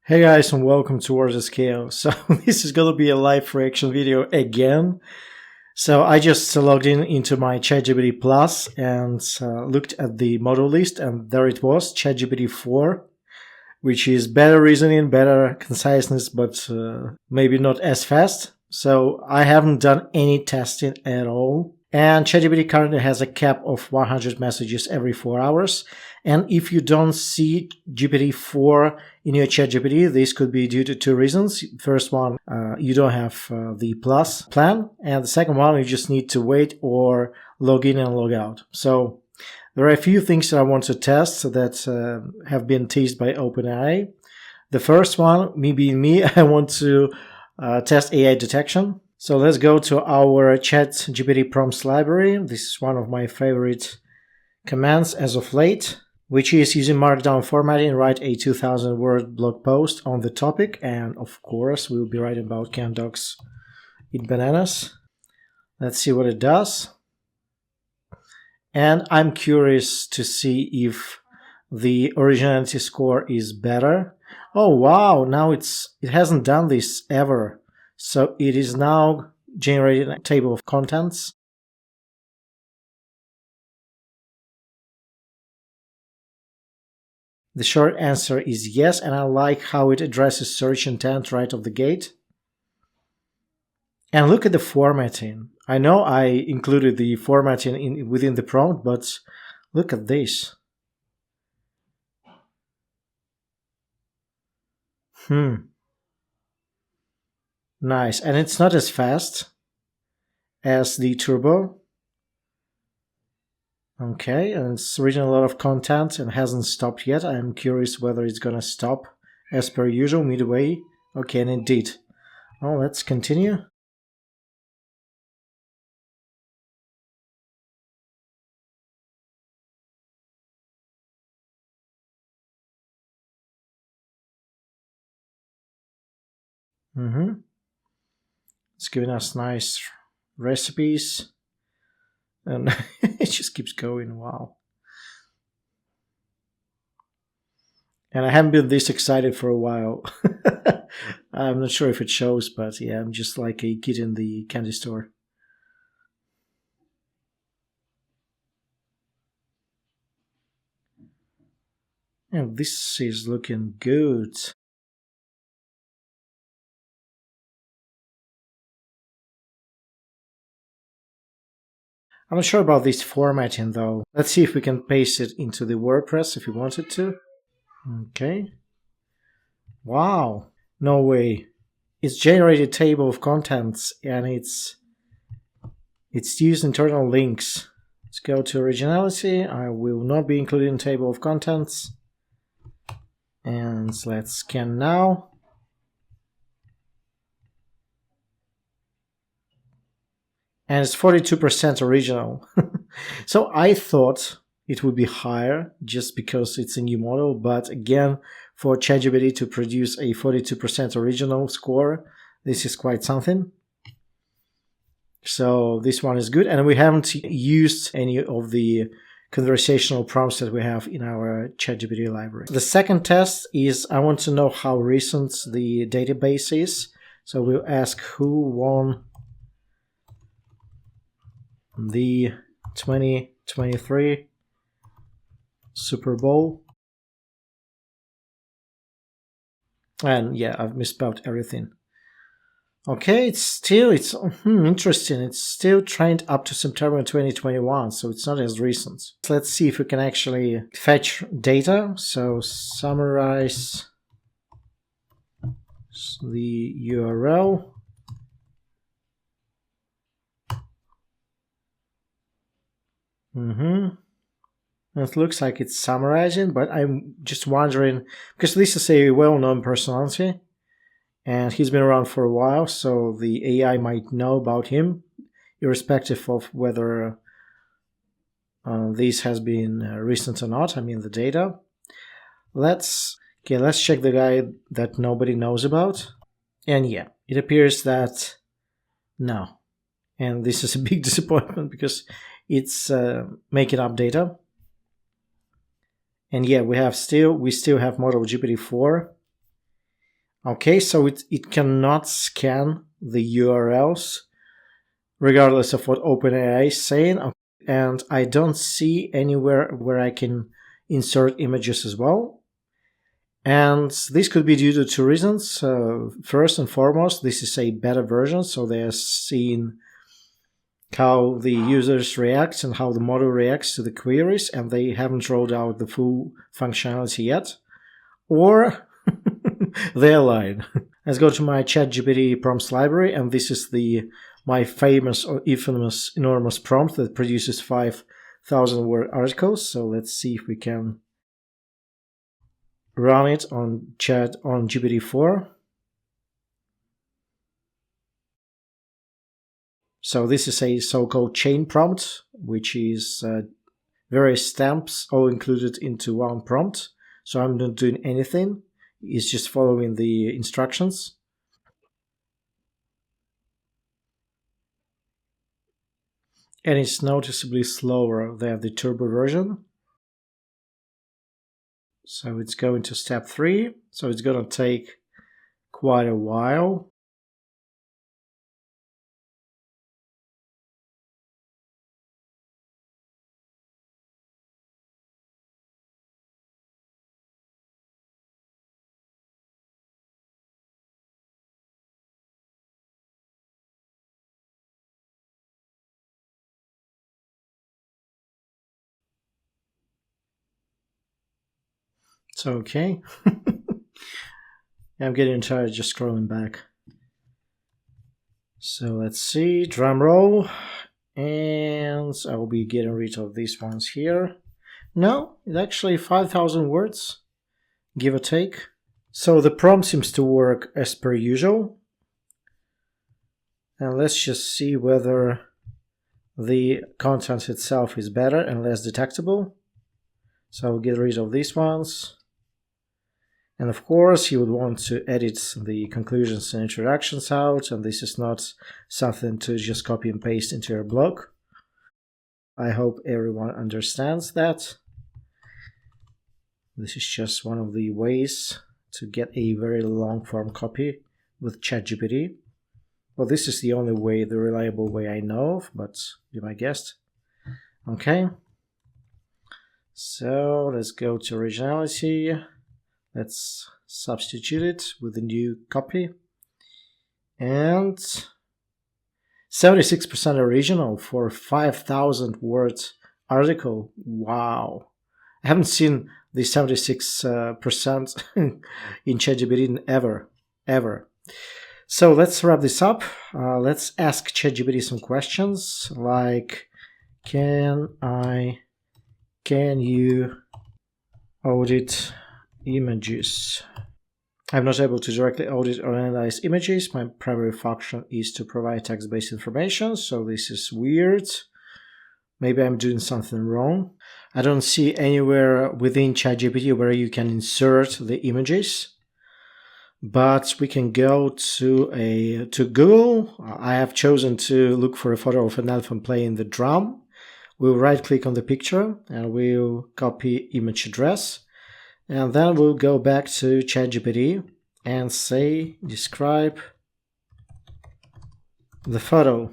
Hey guys, and welcome to WordsAtScale. So this is going to be a live reaction video again. So I just logged into my ChatGPT Plus and looked at the model list, and there it was, ChatGPT-4, which is better reasoning, better conciseness, but maybe not as fast. So I haven't done any testing at all. And ChatGPT currently has a cap of 100 messages every 4 hours. And if you don't see GPT-4 in your ChatGPT, this could be due to two reasons. First one, you don't have the Plus plan. And the second one, you just need to wait or log in and log out. So there are a few things that I want to test that have been teased by OpenAI. The first one, me being me, I want to test AI detection. So let's go to our ChatGPT prompts library. This is one of my favorite commands as of late, which is using Markdown formatting, write a 2000-word blog post on the topic. And of course, we'll be writing about canned dogs eat bananas. Let's see what it does. And I'm curious to see if the originality score is better. Oh, wow. Now it hasn't done this ever. So it is now generating a table of contents. The short answer is yes, and I like how it addresses search intent right off the gate. And look at the formatting. I know I included the formatting within the prompt, but look at this. Nice, and it's not as fast as the Turbo. Okay, and it's reading a lot of content and hasn't stopped yet. I'm curious whether it's gonna stop as per usual midway. Okay, and it did. Oh, let's continue. It's giving us nice recipes. And it just keeps going, wow. And I haven't been this excited for a while. I'm not sure if it shows, but yeah, I'm just like a kid in the candy store. And this is looking good. I'm not sure about this formatting though. Let's see if we can paste it into the WordPress if we wanted to. Okay. Wow. No way. It's generated table of contents and it's used internal links. Let's go to originality. I will not be including table of contents. And let's scan now. And it's 42% original. So I thought it would be higher just because it's a new model. But again, for ChatGPT to produce a 42% original score, this is quite something. So this one is good. And we haven't used any of the conversational prompts that we have in our ChatGPT library. The second test is I want to know how recent the database is. So we'll ask who won the 2023 Super Bowl. And yeah, I've misspelled everything. Okay, it's interesting. It's still trained up to September 2021, so it's not as recent. So let's see if we can actually fetch data. So summarize the URL. It looks like it's summarizing, but I'm just wondering, because this is a well-known personality, and he's been around for a while, so the AI might know about him, irrespective of whether this has been recent or not. I mean, the data. Let's check the guy that nobody knows about. And yeah, it appears that no. And this is a big disappointment because it's making up data. And yeah, we still have model GPT-4. Okay, so it cannot scan the URLs regardless of what OpenAI is saying. And I don't see anywhere where I can insert images as well. And this could be due to two reasons. First and foremost, this is a beta version, so they are seeing how the users react and how the model reacts to the queries, and they haven't rolled out the full functionality yet. Or they're lying. Let's go to my ChatGPT prompts library, and this is my famous or infamous enormous prompt that produces 5,000 word articles. So let's see if we can run it on GPT-4. So this is a so-called chain prompt, which is various stamps all included into one prompt. So I'm not doing anything. It's just following the instructions. And it's noticeably slower than the turbo version. So it's going to step 3. So it's going to take quite a while. It's okay. I'm getting tired just scrolling back. So let's see, drum roll. And I'll be getting rid of these ones here. No, it's actually 5,000 words, give or take. So the prompt seems to work as per usual. And let's just see whether the content itself is better and less detectable. So I'll get rid of these ones. And of course, you would want to edit the conclusions and introductions out, and this is not something to just copy and paste into your blog. I hope everyone understands that. This is just one of the ways to get a very long form copy with ChatGPT. Well, this is the only way, the reliable way I know of, but be my guest. Okay. So let's go to originality. Let's substitute it with a new copy. And 76% original for 5,000 words article. Wow. I haven't seen the 76% in ChatGPT ever. So let's wrap this up. Let's ask ChatGPT some questions like, can you audit images? I'm not able to directly audit or analyze images. My primary function is to provide text-based information, so this is weird. Maybe I'm doing something wrong. I don't see anywhere within ChatGPT where you can insert the images, but we can go to Google. I have chosen to look for a photo of an elephant playing the drum. We'll right-click on the picture and we'll copy image address. And then we'll go back to ChatGPT and say, describe the photo.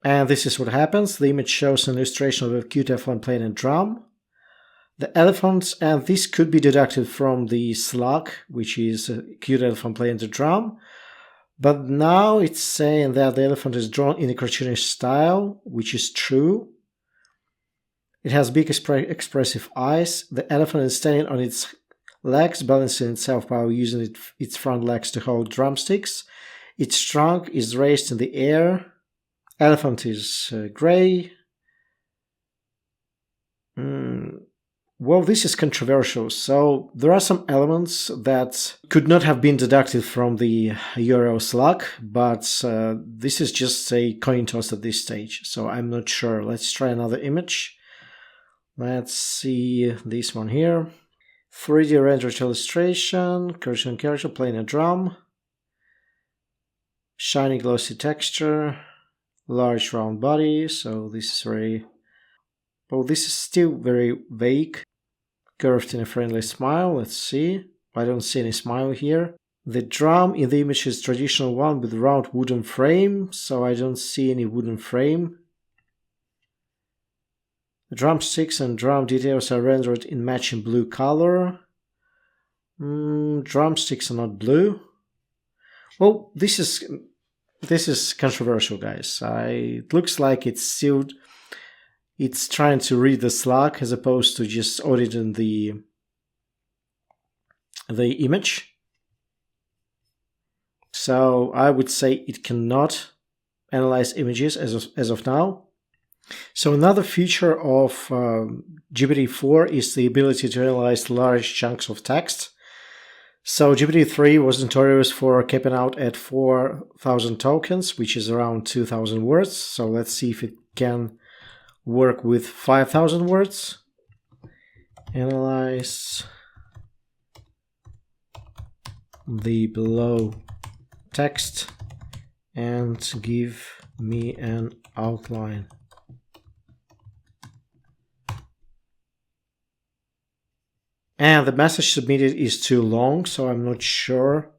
And this is what happens. The image shows an illustration of a cute elephant playing a drum. The elephant, and this could be deducted from the slug, which is a cute elephant playing the drum. But now it's saying that the elephant is drawn in a cartoonish style, which is true. It has big expressive eyes. The elephant is standing on its legs, balancing itself while using its front legs to hold drumsticks. Its trunk is raised in the air. Elephant is gray. Well, this is controversial. So there are some elements that could not have been deducted from the URL slug, but this is just a coin toss at this stage. So I'm not sure. Let's try another image. Let's see this one here. 3D rendered illustration, cartoon character playing a drum, shiny glossy texture, large round body. So this is very, well, this is still very vague. Curved in a friendly smile. Let's see. I don't see any smile here. The drum in the image is traditional one with round wooden frame, so I don't see any wooden frame. The drumsticks and drum details are rendered in matching blue color. Drumsticks are not blue. Well, this is controversial, guys. It looks like it's trying to read the slug as opposed to just auditing the image. So I would say it cannot analyze images as of now. So another feature of GPT-4 is the ability to analyze large chunks of text. So GPT-3 was notorious for capping out at 4,000 tokens, which is around 2,000 words. So let's see if it can work with 5,000 words. Analyze the below text and give me an outline. And the message submitted is too long, so I'm not sure.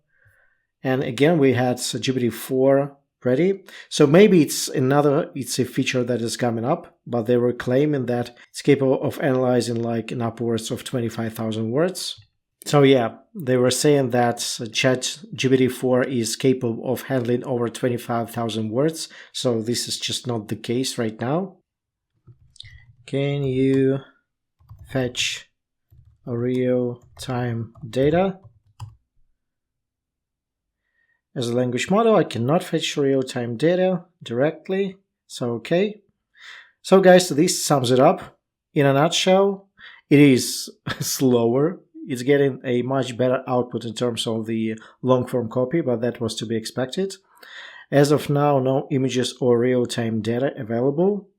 And again, we had GPT-4 ready. So maybe it's a feature that is coming up, but they were claiming that it's capable of analyzing like in upwards of 25,000 words. So yeah, they were saying that GPT-4 is capable of handling over 25,000 words. So this is just not the case right now. Can you fetch real-time data? As a language model, I cannot fetch real-time data directly. So okay. So guys, this sums it up. In a nutshell, it is slower. It's getting a much better output in terms of the long-form copy, but that was to be expected. As of now, no images or real-time data available.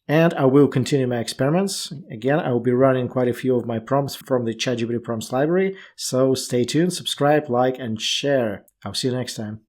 And I will continue my experiments. Again, I will be running quite a few of my prompts from the ChatGPT prompts library. So stay tuned, subscribe, like, and share. I'll see you next time.